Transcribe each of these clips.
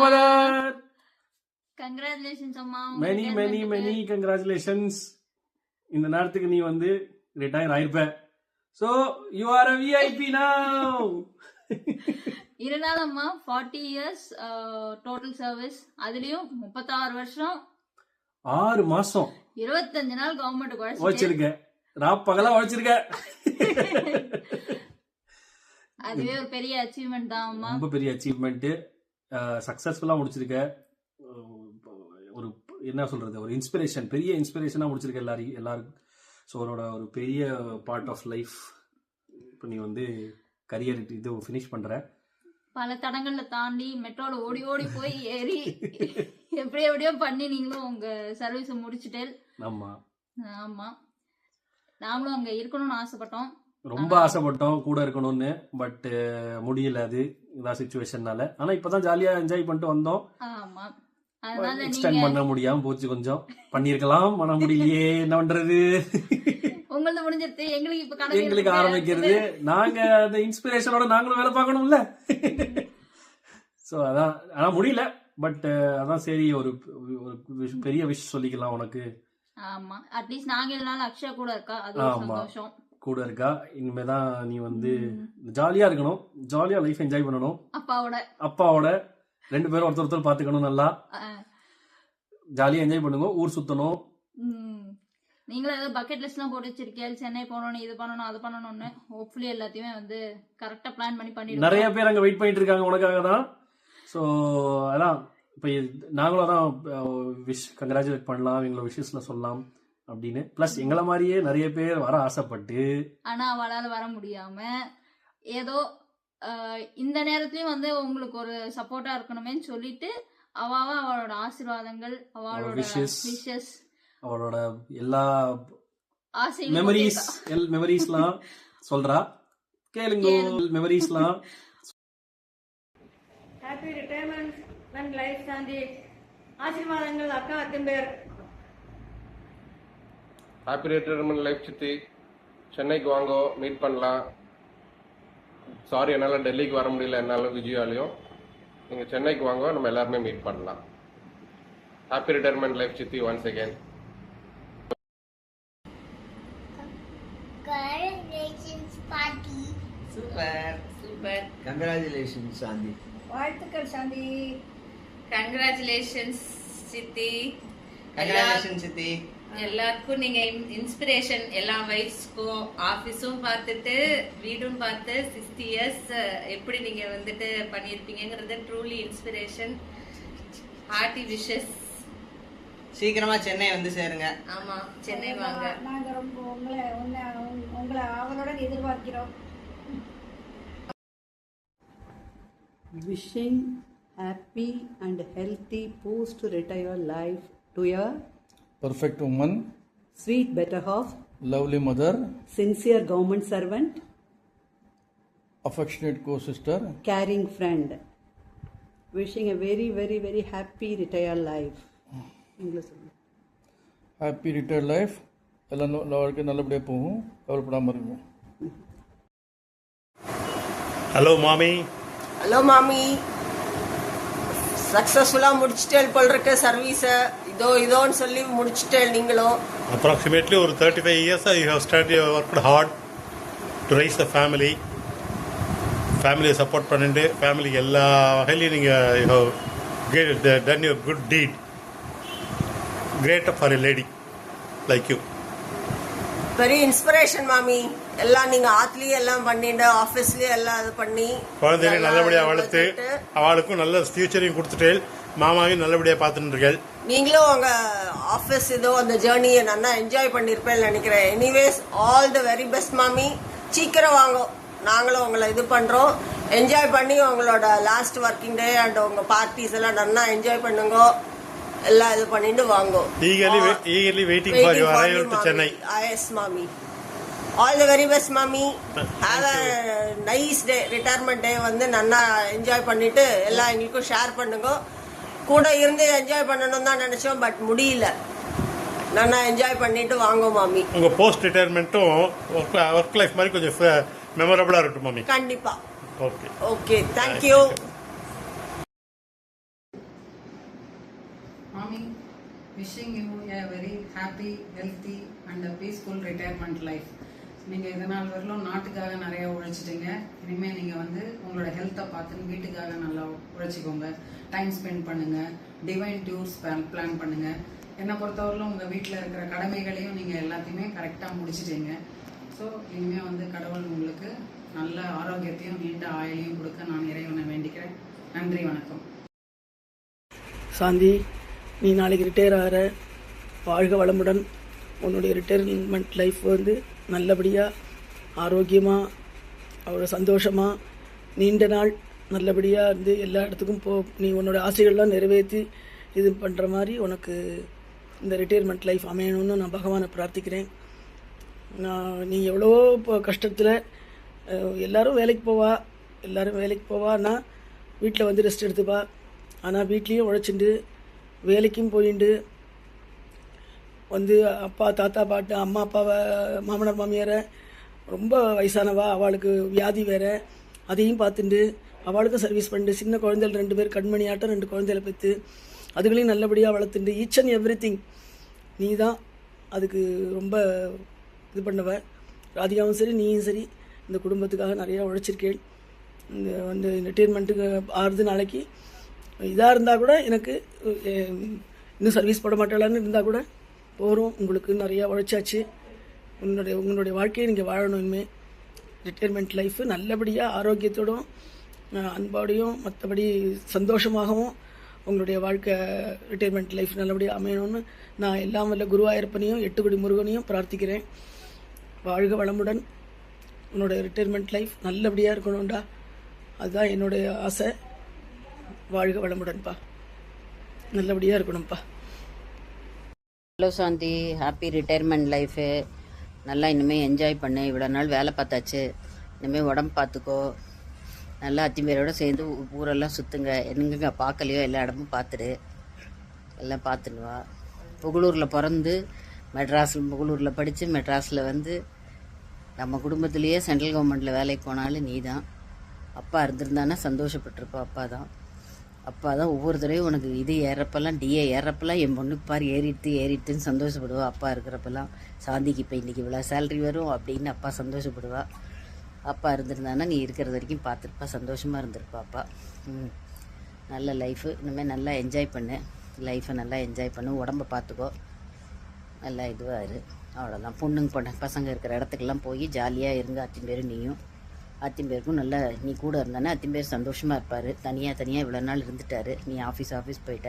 Mother. Congratulations அம்மா. many congratulations. இந்த நேரத்துக்கு நீ வந்து ரிட்டையர் ஆயிருப்ப. So you are a VIP now. இருந்தாலும்மா 40 years டோட்டல் சர்வீஸ், அதுலயும் 36 வருஷம் 6 மாசம் 25 நாள் கவர்மெண்ட் உழைச்சிருக்க. பகலா உழைச்சிருக்க. அதுவே ஒரு பெரிய அச்சீவ்மெண்ட் தான் அம்மா. ரொம்ப பெரிய அச்சீவ்மெண்ட். சக்சஸ்ஃபுல்லா முடிச்சிருக்க. ஒரு என்ன சொல்றது, ஒரு இன்ஸ்பிரேஷன், பெரிய இன்ஸ்பிரேஷனா முடிச்சிருக்க எல்லாருக்கும். ஸோ உன்னோட ஒரு பெரிய பார்ட் ஆஃப் லைஃப் இப்போ நீ வந்து கரியர் இது ஃபினிஷ் பண்ற. பல தடங்கள்ல தாண்டி மெட்ரோல ஓடி ஓடி போய் ஏறி எப்படியோ பண்ணி நீங்களும் உங்க சர்வீஸை முடிச்சுட்டே. ஆமா ஆமா, நாங்களும் அங்க இருக்கணும்னு ஆசைப்பட்டோம், ரொம்ப ஆசைப்பட்டோம் கூட இருக்கணும்னு. பட் முடியல, அது இதான் சிச்சுவேஷன்னால. ஆனா இப்பதான் ஜாலியா என்ஜாய் பண்ணிட்டு வந்தோம். ஆமா, எக்ஸ்டெண்ட் பண்ண முடியாம போச்சு. கொஞ்சம் பண்ணிருக்கலாம், பண்ண முடியலையே, என்ன பண்றது. உங்களுக்கு முடிஞ்சிருது, எங்களுக்கு ஆரம்பிக்கிறது. நாங்க அந்த இன்ஸ்பிரேஷனோட நாங்களும் வேலை பார்க்கணும்ல. சோ அதான், ஆனா முடியல. பட் அதான் சரி, ஒரு பெரிய விஷ் சொல்லிக்கலாம் உனக்கு. ஆமா, அட்லீஸ்ட் நாங்க இல்லனாலும் அக்ஷயா கூட இருக்கா, அது சந்தோஷம். கூட இருக்கா. இனிமேதான் நீ வந்து ஜாலியா இருக்கணும், ஜாலியா லைஃப் என்ஜாய் பண்ணணும். அப்பாவோட 2 பேரும் ஒருத்தர் பாத்துக்கணும், நல்லா ஜாலியா என்ஜாய் பண்ணுங்க, ஊர் சுத்தணும். நீங்களும் ஏதோ பக்கெட் லிஸ்ட் எல்லாம் போட்டு வச்சிருக்கீங்க, சென்னை போகணும், இது பண்ணணும், அது பண்ணணும்னு. ஹோப்ஃபுல்லி எல்லாத்தையுமே வந்து கரெக்டா பிளான் பண்ணி நிறைய பேர் அங்க வெயிட் பண்ணிட்டு இருக்காங்க உனக்காக தான். ஸோ அதான் இப்போ நாங்களும் அதான் விஷ் கங்க்ராச்சுலேட் பண்ணலாம், எங்களை விஷஸ்ல சொல்லலாம் அப்படின்னு. பிளஸ் எங்களை மாதிரியே நிறைய பேர் வர ஆசைப்பட்டு ஆனா அவளால வர முடியாம, ஏதோ இந்த நேரத்துலயும் வந்து உங்களுக்கு ஒரு சப்போர்ட்டா இருக்கணுமேன்னு சொல்லிட்டு அவளோட ஆசீர்வாதங்கள், அவளோட விஷஸ், அவளோட எல்லா மெமரிஸ்லாம் சொல்றா. கேளுங்க மெமரிஸ்லாம். ஹாப்பி ரிட்டையர்மெண்ட் அண்ட் லைஃப் சாந்தி. ஆசீர்வாதங்கள் அக்கா அத்திம்பேர். ஹாப்பி ரிட்டையர்மெண்ட் லைஃப் சித்தி. சென்னைக்கு வாங்கோ, மீட் பண்ணலாம். சாரி என்னால் டெல்லிக்கு வர முடியல, என்னாலும் விஜயாலையும். நீங்கள் சென்னைக்கு வாங்க, நம்ம எல்லாருமே மீட் பண்ணலாம். ஹாப்பி ரிட்டையர்மெண்ட் லைஃப் சித்தி once again. Congratulations party. Super. Congratulations Sandi. வாழ்த்துக்கள் சாந்தி. கங்க்ராச்சுலேஷன்ஸ் சித்தி. Congratulations சித்தி. எல்லாருக்கும் நீங்க இன்ஸ்பிரேஷன், எல்லா வைஃப்ஸ்க்கும். ஆபீஸும் பார்த்துட்டு வீடும் பார்த்து 60 இயர்ஸ் எப்படி நீங்க வந்துட்டு பண்ணியிருப்பீங்கிறது ட்ரூலி இன்ஸ்பிரேஷன். Hearty wishes. சீக்கிரமா சென்னை வந்து சேருங்க. ஆமா, சென்னை வாங்க. நாங்க ரொம்ப உங்களை ஆவலுடன் எதிர்பார்க்கிறோம். Wishing happy and healthy post-retire life to your perfect woman, sweet better half, lovely mother, sincere government servant, affectionate co-sister, caring friend. Wishing a very happy retire life. happy retire life. எல்லாம் வாழ்க்கை நல்லபடியாக போகும், கவலைப்படாமல் இருக்கும். Hello மாமி. Hello மாமி. சக்ஸஸ்ஃபுல்லாக முடிச்சிட்டேன் போல் இருக்க சர்வீஸை. இதோன்னு சொல்லி முடிச்சிட்டேன். நீங்களும் approximately ஒரு 35 years you have started worked hard to raise the family. ஃபேமிலியை சப்போர்ட் பண்ணிட்டு ஃபேமிலிக்கு எல்லா வகையிலையும் நீங்கள் you have done your good deed. Great for a lady like you. பெரிய இன்ஸ்பிரேஷன் மாமி. எல்லாம் நீங்க ஆத்லயே எல்லாம் பண்ணிட்டு, ஆபீஸ்லயே எல்லாம் இது பண்ணி குழந்தைகளை நல்லபடியா வளர்த்து அவளுக்கும் நல்ல ஃபியூச்சரையும் கொடுத்துட்டு மாமாவையும் நல்லபடியா பார்த்துட்டு இருக்கேன். நீங்களும் உங்க ஆபீஸ் அந்த ஜேர்னியை நல்லா என்ஜாய் பண்ணிருப்பேன்னு நினைக்கிறேன். Anyways all the very best மாமி. சீக்கிரம் வாங்க, நாங்களும் உங்களை இது பண்றோம். என்ஜாய் பண்ணி உங்களோட லாஸ்ட் ஒர்க்கிங் டே அண்ட் உங்க பார்ட்டிஸ் எல்லாம் நல்லா என்ஜாய் பண்ணுங்க. எல்லாம் இது பண்ணிட்டு வாங்க. eagerly waiting for your arrival to Chennai. Yes mommy. All the very best mommy. Have a nice day. Retirement day வந்து நல்லா என்ஜாய் பண்ணிட்டு எல்லாம் எங்களுக்கும் ஷேர் பண்ணுங்க. கூட இருந்து என்ஜாய் பண்ணணும் தான் நினைச்சோம், பட் முடியல. நல்லா என்ஜாய் பண்ணிட்டு வாங்க மாமி. உங்க போஸ்ட் ரிட்டையர்மெண்ட்டும் ஒர்க் லைஃப் மாதிரி கொஞ்சம் மெமரபிளா இருக்கட்டும் மாமி. கண்டிப்பா. Okay okay, thank you. Swami, wishing you a very happy, healthy and a peaceful retirement life. நீங்கள் இதனால் வரலும் நாட்டுக்காக நிறைய உழைச்சிட்டீங்க. இனிமேல் நீங்கள் வந்து உங்களோட ஹெல்த்தை பார்த்து வீட்டுக்காக நல்லா உழைச்சிக்கோங்க. டைம் ஸ்பெண்ட் பண்ணுங்கள். டிவைன் டூர்ஸ் பிளான் பண்ணுங்கள். என்னை பொறுத்தவரையிலும் உங்கள் வீட்டில் இருக்கிற கடமைகளையும் நீங்கள் எல்லாத்தையுமே கரெக்டாக முடிச்சிட்டீங்க. ஸோ இனிமேல் வந்து கடவுள் உங்களுக்கு நல்ல ஆரோக்கியத்தையும் நீண்ட ஆயுளையும் கொடுக்க நான் இறைவனை வேண்டிக்கிறேன். நன்றி, வணக்கம். சாந்தி, நீ நாளைக்கு ரிட்டையர் ஆகிற, வாழ்க வளமுடன். உன்னுடைய ரிட்டையர்மெண்ட் லைஃப் வந்து நல்லபடியாக ஆரோக்கியமாக அவ்வளோ சந்தோஷமாக நீண்ட நாள் நல்லபடியாக இருந்து எல்லா இடத்துக்கும் நீ உன்னோட ஆசைகள்லாம் நிறைவேற்றி இது பண்ணுற மாதிரி உனக்கு இந்த ரிட்டையர்மெண்ட் லைஃப் அமையணும்னு நான் பகவானை பிரார்த்திக்கிறேன். நீ எவ்வளோ இப்போ கஷ்டத்தில் எல்லோரும் வேலைக்கு போவான்னா வீட்டில் வந்து ரெஸ்ட் எடுத்துப்பா. ஆனால் வீட்லேயும் உழைச்சிண்டு வேலைக்கும் போயிண்டு வந்து அப்பா தாத்தா பாட்டு அம்மா அப்பாவை மாமனார் மாமியாரை ரொம்ப வயசானவா, அவளுக்கு வியாதி வேறு, அதையும் பார்த்துட்டு அவளுக்கும் சர்வீஸ் பண்ணிட்டு சின்ன குழந்தைகள் 2 பேர் கண்மணி ஆட்டம் 2 குழந்தைகளை பெற்று அதுகளையும் நல்லபடியாக வளர்த்துட்டு ஈச் அண்ட் எவ்ரி திங் நீ தான் அதுக்கு ரொம்ப இது பண்ணவ. ராதிகாவும் சரி நீயும் சரி இந்த குடும்பத்துக்காக நிறையா உழைச்சிருக்கேன். இந்த வந்து ரிட்டையர்மெண்ட்டுக்கு ஆறுது நாளைக்கு இதாக இருந்தால் கூட எனக்கு இன்னும் சர்வீஸ் போட மாட்டாளான்னு இருந்தால் கூட போகிறோம். உங்களுக்கு நிறையா உழைச்சாச்சு. உங்களுடைய வாழ்க்கையை நீங்கள் வாழணும். இனிமேல் ரிட்டையர்மெண்ட் லைஃபு நல்லபடியாக ஆரோக்கியத்தோடும் அன்போடையும் மற்றபடி சந்தோஷமாகவும் உங்களுடைய வாழ்க்கை ரிட்டையர்மெண்ட் லைஃப் நல்லபடியாக அமையணும்னு நான் எல்லாம் வல்ல குருவாயூரப்பனையும் 8 குடி முருகனையும் பிரார்த்திக்கிறேன். வாழ்க வளமுடன். உன்னோட ரிட்டையர்மெண்ட் லைஃப் நல்லபடியாக இருக்கணும்டா, அதுதான் என்னுடைய ஆசை. வாழ்க வளமுடன்ப்பா, நல்லபடியாக இருக்கணும்ப்பா. ஹலோ சாந்தி, ஹாப்பி ரிட்டையர்மெண்ட் லைஃபு. நல்லா இனிமேல் என்ஜாய் பண்ணு. இவ்வளோ நாள் வேலை பார்த்தாச்சு, இனிமேல் உடம்பு பார்த்துக்கோ. நல்லா அத்திம்பேரோடு சேர்ந்து ஊரெல்லாம் சுற்றுங்க. எங்கெங்க பார்க்கலையோ எல்லா இடமும் பார்த்துடு, எல்லாம் பார்த்துன்னு வா. புகழூரில் பிறந்து புகழூரில் படித்து மெட்ராஸில் வந்து நம்ம குடும்பத்துலேயே சென்ட்ரல் கவர்மெண்ட்டில் வேலைக்கு போனாலும் நீ தான். அப்பா இருந்திருந்தானே சந்தோஷப்பட்டிருப்போம். அப்பா தான் ஒவ்வொரு தடவையும் உனக்கு இது ஏறப்பெல்லாம் டிஏ ஏறப்பெல்லாம் என் பொண்ணுக்கு பார் ஏறிடுத்துன்னு சந்தோஷப்படுவா. அப்பா இருக்கிறப்பெல்லாம் சாந்திக்கு இப்போ இன்றைக்கி இவ்வளோ சேலரி வரும் அப்படின்னு அப்பா சந்தோஷப்படுவா. அப்பா இருந்திருந்தானா நீ இருக்கிறது வரைக்கும் பார்த்துருப்பா, சந்தோஷமாக இருந்திருப்பா அப்பா. நல்ல லைஃபு. இனிமேல் நல்லா என்ஜாய் பண்ணு, லைஃப்பை நல்லா என்ஜாய் பண்ணு. உடம்பை பார்த்துக்கோ, நல்லா இதுவாக இரு. அவ்வளோதான். பசங்க இருக்கிற இடத்துக்கெல்லாம் போய் ஜாலியாக இருங்க. அத்திம்பேர் நீயும் அத்திம்பேருக்கும் நல்லா நீ கூட இருந்தானே அத்திம்பேர் சந்தோஷமாக இருப்பார். தனியாக இவ்வளோ நாள் இருந்துட்டார். நீ ஆஃபீஸ் போயிட்ட,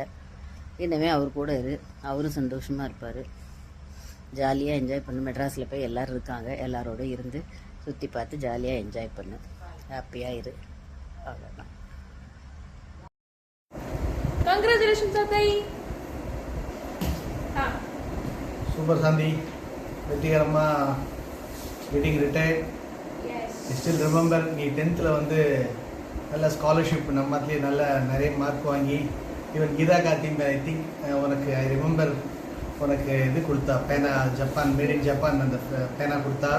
இனிமே அவர் கூட இரு, அவரும் சந்தோஷமாக இருப்பார். ஜாலியாக என்ஜாய் பண்ணு. மெட்ராஸில் போய் எல்லோரும் இருக்காங்க, எல்லாரோட இருந்து சுற்றி பார்த்து ஜாலியாக என்ஜாய் பண்ணு, ஹாப்பியாக இரு. அவ்வளோதான். கங்க்ராச்சுலேஷன்ஸ் அத்தை. சூப்பர் சாந்தி, வெற்றிகரமாக கெட்டிங் ரிட்டையர்ட். ஸ்டில் ரிமெம்பர், நீ 10th வந்து நல்ல ஸ்காலர்ஷிப் நம்மத்துலேயே நிறைய மார்க் வாங்கி even Geetha Karthik I think உனக்கு ஐ ரிமெம்பர் உனக்கு இது கொடுத்தா பேனா, ஜப்பான் மேட் இன் ஜப்பான் அந்த பேனா கொடுத்தா,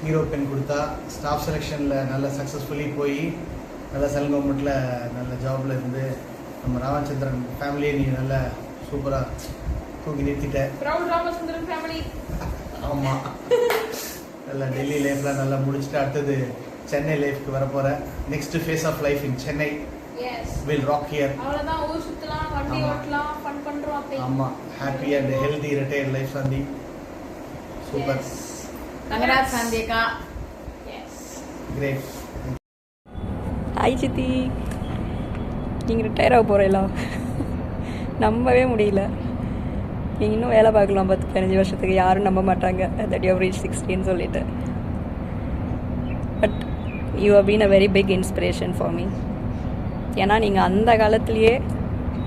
ஹீரோ பென் கொடுத்தா. ஸ்டாஃப் செலெக்ஷனில் நல்ல சக்ஸஸ்ஃபுல்லி போய் நல்ல சென்ட்ரல் கவர்மெண்ட்டில் நல்ல ஜாபில் இருந்து நம்ம ராமச்சந்திரன் ஃபேமிலியை நீ நல்ல சூப்பராக தூக்கி நிறுத்திட்ட. ஆமாம், நல்லா டெல்லி லைஃப்பில் நல்லா முடிச்சுட்டு அடுத்தது சென்னை லைஃப்க்கு வர போகிற next phase of life in Chennai will rock here. ஆமாம், happy and healthy retired life Shanthi. Super. Congrats Shanthi அக்கா. கிரேட். ஹாய் சித்தி, நீங்கள் ரிட்டையர் ஆக போகிறீங்களா? நம்பவே முடியல. நீங்கள் இன்னும் வேலை பார்க்கலாம் 10-15 வருஷத்துக்கு. யாரும் நம்ப மாட்டாங்க தட் யூ ஹவ் ரீச் 60 சொல்லிட்டு. But you have been a very big inspiration for me. ஏன்னா நீங்கள் அந்த காலத்துலேயே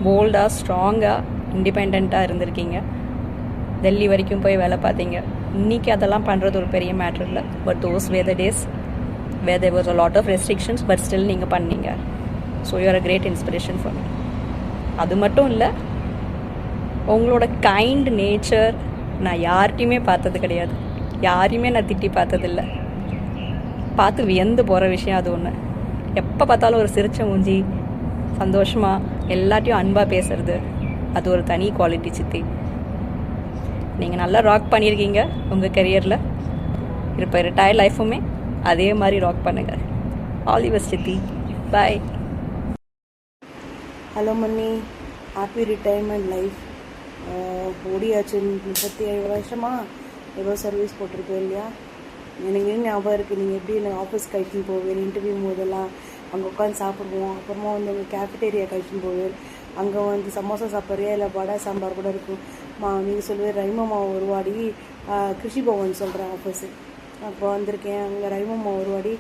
போல்டாக ஸ்ட்ராங்காக இண்டிபெண்ட்டாக இருந்திருக்கீங்க. டெல்லி வரைக்கும் போய் வேலை பார்த்தீங்க. இன்றைக்கி அதெல்லாம் பண்ணுறது ஒரு பெரிய மேட்ரு இல்லை. But those were the days where there was a lot of restrictions, but still நீங்கள் பண்ணீங்க. So you are a great inspiration for me. அது மட்டும் இல்லை, உங்களோட கைண்ட் நேச்சர் நான் யார்கிட்டையுமே பார்த்தது கிடையாது. யாரையுமே நான் திட்டி பார்த்ததில்லை. பார்த்து வியந்து போகிற விஷயம் அது ஒன்று. எப்போ பார்த்தாலும் ஒரு சிரிச்ச மூஞ்சி, சந்தோஷமாக எல்லாத்தையும் அன்பாக பேசுறது, அது ஒரு தனி குவாலிட்டி சித்தி. நீங்கள் நல்லா ராக் பண்ணியிருக்கீங்க உங்கள் கெரியரில். இப்போ ரிட்டையர்ட் லைஃபுமே அதே மாதிரி ராக் பண்ணுங்கள். ஆல் தி பெஸ்ட் சித்தி. பாய். ஹலோ மன்னி, ஹாப்பி ரிட்டையர்மெண்ட் லைஃப். ஓடியாச்சு 37 வருஷமா ஏதோ சர்வீஸ் போட்டிருக்கோம் இல்லையா. எனக்கு ஞாபகம் இருக்குது நீங்கள் எப்படி எனக்கு ஆஃபீஸ் கழிச்சுன்னு போவேன், இன்டர்வியூ போதெல்லாம் அங்கே உட்காந்து சாப்பிடுவோம். அப்புறமா வந்து உங்கள் கேஃபிட்டேரியா கழிச்சுன்னு போவேன். அங்கே வந்து சமோசா சாப்பிட்றியா இல்லை வடை சாம்பார் கூட இருக்கும். நீங்கள் சொல்லுவேன் ரைமம்மா ஒரு வாடி கிருஷி பவன் சொல்கிறேன் ஆஃபீஸு. அப்போ வந்திருக்கேன் அங்கே ரைமம்மா ஒரு வாடி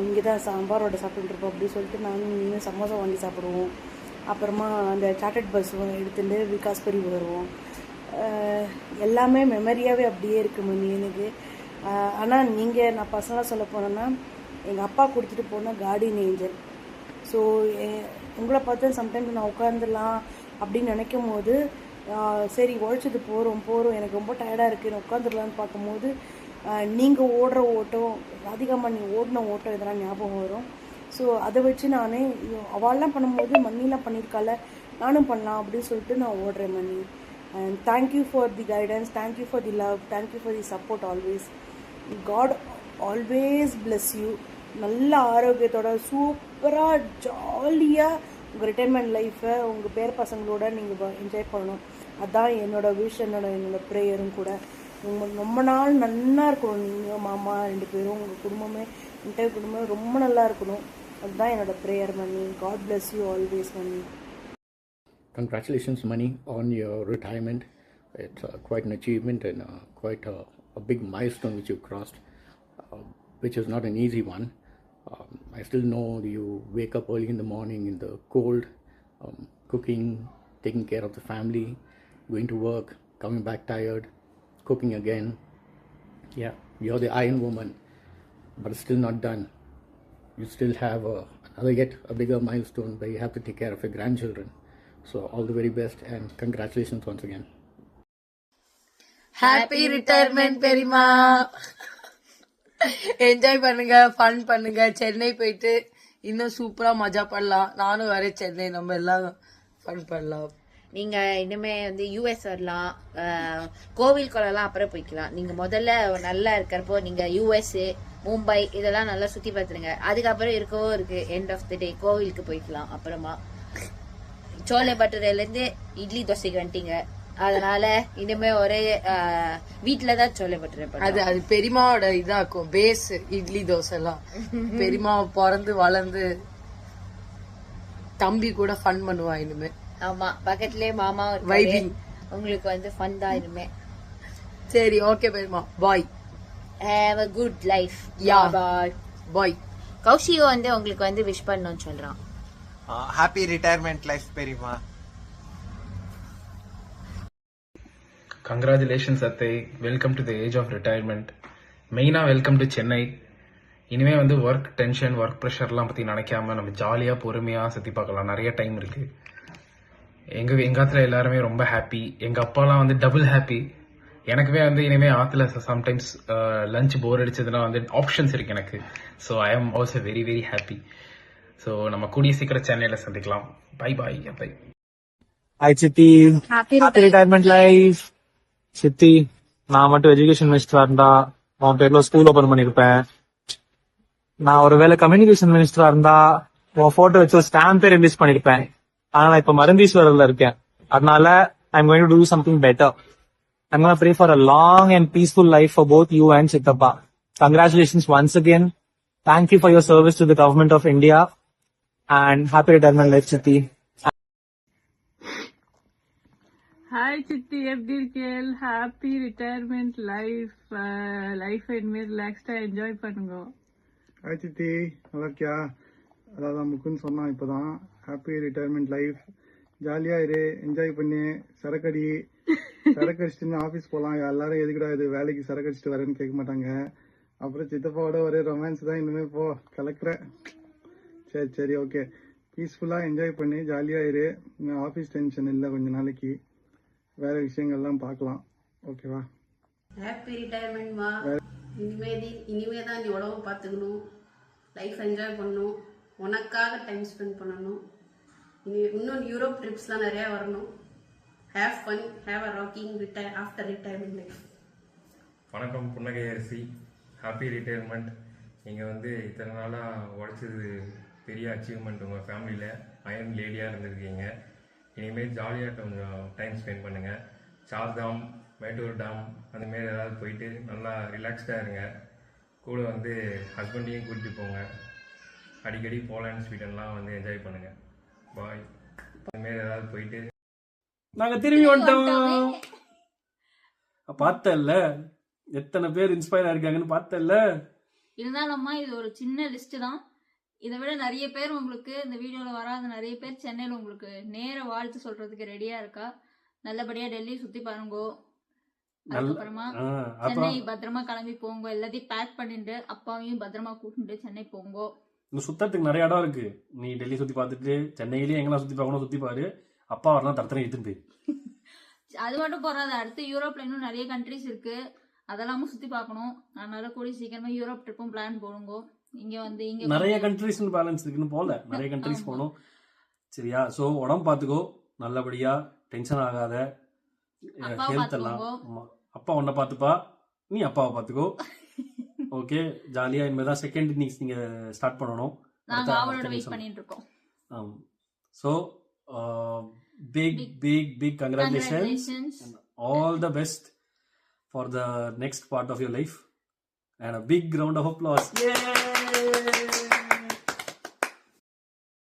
இங்கே தான் சாம்பார் வடை சாப்பிட்டுருப்போம் அப்படின்னு சொல்லிட்டு நானும் நீங்களும் சமோசா வாங்கி சாப்பிடுவோம். அப்புறமா அந்த சார்ட்டட் பஸ் எடுத்துகிட்டு விகாஸ்பரி வருவோம். எல்லாமே மெமரியாகவே அப்படியே இருக்குது மம்மி எனக்கு. ஆனால் நீங்கள் நான் பர்சனலாக சொல்ல போனேன்னா எங்கள் அப்பா கொடுத்துட்டு போன கார்டியன் ஏஞ்சல். ஸோ உங்களை பார்த்து சம்டைம்ஸ் நான் உட்காந்துடலாம் அப்படின்னு நினைக்கும் போது சரி உழைச்சது போகிறோம் எனக்கு ரொம்ப டயர்டாக இருக்குது நான் உட்காந்துடலான்னு பார்க்கும்போது நீங்கள் ஓடுற ஓட்டம், ராதிகாம்மா நீங்கள் ஓடின ஓட்டம் இதெல்லாம் ஞாபகம் வரும். ஸோ அதை வச்சு நான் அவள்லாம் பண்ணும்போது மண்ணிலாம் பண்ணியிருக்கால நானும் பண்ணலாம் அப்படின்னு சொல்லிட்டு நான் ஓடுறேன் மன்னி. And thank you for the guidance, thank you for the love, thank you for the support always. God always bless you. நல்ல ஆரோக்கியத்தோட சூப்பராக ஜாலியாக உங்கள் ரிட்டைர்மெண்ட் லைஃப்பை உங்கள் பேர பசங்களோட நீங்கள் என்ஜாய் பண்ணணும். அதுதான் என்னோட விஷ், என்னோட ப்ரேயரும் கூட. ரொம்ப நாள் நல்லா இருக்கணும். நீங்கள் மாமா 2 பேரும் உங்கள் குடும்பமே என்டையர் குடும்பமே ரொம்ப நல்லா இருக்கணும். அதுதான் என்னோட ப்ரேயர் மன்னி. காட் பிளஸ் யூ ஆல்வேஸ் மன்னி. Congratulations, Mani, on your retirement. It's quite an achievement and quite a big milestone which you crossed, which is not an easy one. I still know you wake up early in the morning in the cold, cooking, taking care of the family, going to work, coming back tired, cooking again. Yeah, you're the Iron Woman, but it's still not done. You still have yet a bigger milestone where you have to take care of your grandchildren. So all the very best and congratulations once again. Happy retirement பெரியமா. Enjoy பண்ணுங்க, fun பண்ணுங்க. சென்னை போயிட்டு இன்னும் சூப்பரா மஜா பண்ணலாம். நானும் வரேன் சென்னை, நம்ம எல்லாம் ஃபன் பண்ணலாம். நீங்க இனிமே வந்து யூஎஸ் வரலாம், கோவில் கொள்ளலாம், அப்புறம் போய்க்கலாம். நீங்க முதல்ல நல்லா இருக்கிறப்போ நீங்க யூஎஸ், மும்பை இதெல்லாம் நல்லா சுத்தி பார்த்துருங்க. அதுக்கப்புறம் இருக்கவோ இருக்கு எண்ட் ஆஃப் தி டே கோவிலுக்கு போய்க்கலாம். அப்புறமா சோலை பட்டறையில இருந்து இட்லி தோசைக்கு வந்துட்டீங்க. அதனால இனிமே ஒரே வீட்டுலதான் சோலை பட்டறை. அது பெரியமாவோட இதாக்கும் பேஸ் இட்லி தோசை எல்லாம். பெரியமா பிறந்து வளர்ந்து தம்பி கூட ஃபன் பண்ணுவா இனிமே. ஆமா, பக்கத்துலயே மாமா வைபிங். உங்களுக்கு வந்து ஃபன் தான் இனிமே. சரி, ஓகே பெரியமா, bye. Have a good life. Yeah, bye bye. கௌஷிகோ வந்து உங்களுக்கு வந்து விஷ் பண்ணணும்னு சொல்றான். ஹாப்பி ரிட்டையர்மெண்ட் லைஃப் பெரியமா. கங்க்ராச்சுலேஷன்ஸ் அத்தை, welcome to the age of retirement. மெயினாக வெல்கம் டு சென்னை. இனிமேல் வந்து ஒர்க் டென்ஷன், ஒர்க் ப்ரெஷர்லாம் பற்றி நினைக்காம நம்ம ஜாலியாக பொறுமையாக சுற்றி பார்க்கலாம். நிறைய டைம் இருக்குது. எங்கள் ஆற்றுல எல்லாருமே ரொம்ப ஹாப்பி. எங்கள் அப்பாலாம் வந்து டபுள் ஹாப்பி. எனக்குமே வந்து இனிமேல் ஆற்றுல சம்டைம்ஸ் லஞ்ச் போர் அடிச்சதுன்னா வந்து ஆப்ஷன்ஸ் இருக்கு எனக்கு. ஸோ ஐ ஆம் also very very happy. So நம்ம கூடிய சீக்கிரம் சென்னையில் சந்திக்கலாம். Bye bye bye. ஹாய் சித்தி, ஹாப்பி ரிட்டையர்மெண்ட் லைஃப். சித்தி, நான் மட்டும் எஜுகேஷன் மினிஸ்டரா இருந்தா உன் பேர்ல ஸ்கூல் ஓபன் பண்ணிருப்பேன். நான் ஒருவேளை கம்யூனிகேஷன் மினிஸ்டரா இருந்தா உன் போட்டோ வச்சு ஒரு ஸ்டாம்பே ரிலீஸ் பண்ணிருப்பேன். ஆனா நான் இப்ப மருந்தீஸ்வரர்ல இருக்கேன். அதனால I'm going to do something better. I'm going to pray for a long and peaceful life for both you and Chittappa. Congratulations once again. Thank you for your service to the government of India. And happy retirement life, Chitti. Hi சித்தி, எப்படி இருக்கேன்? Happy retirement life. Life இனிமே ரிலாக்ஸ்டா enjoy பண்ணுங்க. Hi சித்தி, நல்லா இருக்கியா? அதான் முக்குன்னு சொன்னான் இப்போதான். Happy retirement life. ஜாலியா இரு, என்ஜாய் பண்ணு, சரக்கடி அடிச்சுட்டு ஆஃபீஸ் போகலாம். எல்லாரும் எதுக்குடா இது வேலைக்கு சரக்கு அடிச்சுட்டு வரேன்னு கேட்க மாட்டாங்க. அப்புறம் சித்தப்பாவோட ஒரே ரொமான்ஸ் தான் இனிமே. போ கலக்கிற. சரி ஓகே, பீஸ்ஃபுல்லா என்ஜாய் பண்ணி ஜாலியா இரு. ஆஃபீஸ் டென்ஷன் இல்லை, கொஞ்ச நாளைக்கு வேற விஷயங்கள்லாம் பார்க்கலாம். ஓகேவா? ஹாப்பி ரிட்டையர்மெண்ட்மா. இனிமேதான் நீ உடம்பு பார்த்துக்கணும், லைஃப் என்ஜாய் பண்ணணும், உனக்காக டைம் ஸ்பெண்ட் பண்ணணும். இன்னும் யூரோப் ட்ரிப்ஸ்லாம் நிறையா வரணும். have fun, have a rocking after retirement life. வணக்கம் புன்னகை அரிசி, ஹாப்பி ரிட்டையர்மெண்ட். நீங்கள் வந்து இத்தனை நாளாக உழைச்சது பெரிய அச்சீவ்மெண்ட். உங்கள் ஃபேமிலியில் அயன் லேடியாக இருந்திருக்கீங்க. இனிமேல் ஜாலியாக கொஞ்சம் டைம் ஸ்பெண்ட் பண்ணுங்கள். சார்தாம், மேட்டூர் டாம் அந்தமாரி ஏதாவது போயிட்டு நல்லா ரிலாக்ஸ்டாக இருங்க. கூட வந்து ஹஸ்பண்டையும் கூட்டிகிட்டு போங்க. அடிக்கடி போலாண்ட் ஸ்வீடன்லாம் வந்து என்ஜாய் பண்ணுங்கள். பாய். அந்தமாரி ஏதாவது போயிட்டு நாங்கள் திரும்பி வந்துட்டோம். பார்த்தல எத்தனை பேர் இன்ஸ்பயர் ஆயிருக்காங்கன்னு பார்த்தல. இருந்தாலும்மா இது ஒரு சின்ன லிஸ்ட் தான். இதை விட நிறைய பேர் உங்களுக்கு இந்த வீடியோவில் வராத நிறைய பேர் சென்னையில் உங்களுக்கு நேர வாழ்த்து சொல்றதுக்கு ரெடியா இருக்கா. நல்லபடியா டெல்லி சுத்தி பாருங்கோ. அதுக்கப்புறமா சென்னை பத்திரமா கிளம்பி போங்க. எல்லாத்தையும் பேக் பண்ணிட்டு அப்பாவையும் பத்திரமா கூட்டிட்டு சென்னை போங்கோ. இன்னும் சுத்தத்துக்கு நிறைய இடம் இருக்கு. நீ டெல்லி சுத்தி பார்த்துட்டு சென்னையிலேயே எங்கெல்லாம் சுத்தி பார்க்கணும் சுத்தி பாரு. அப்பா வரலாம் தரத்தனை எடுத்துட்டு போய். அது மட்டும் போறாது, அடுத்து யூரோப்ல இன்னும் நிறைய கண்ட்ரிஸ் இருக்கு, அதெல்லாமும் சுத்தி பார்க்கணும். அதனால கூடி சீக்கிரமா யூரோப் ட்ரிப்பும் பிளான் போடுங்க. இங்க வந்து இங்க நிறைய கண்ட்ரிஸ் பேலன்ஸ் இருக்குன்னு போல நிறைய கண்ட்ரிஸ் போகணும். சரியா? ஸோ உடம்பு பார்த்துக்கோ, நல்லபடியா டென்ஷன் ஆகாத, ஹெல்த் எல்லாம். அப்பா உன்னை பார்த்துப்பா, நீ அப்பாவை பார்த்துக்கோ. ஓகே, ஜாலியா இனிமேதான் செகண்ட் இன்னிங்ஸ் நீங்க ஸ்டார்ட் பண்ணணும். நாங்க அவளோட வெயிட் பண்ணிட்டு இருக்கோம். So big congratulations and all the best for the next part of your life and a big round of applause. Yay!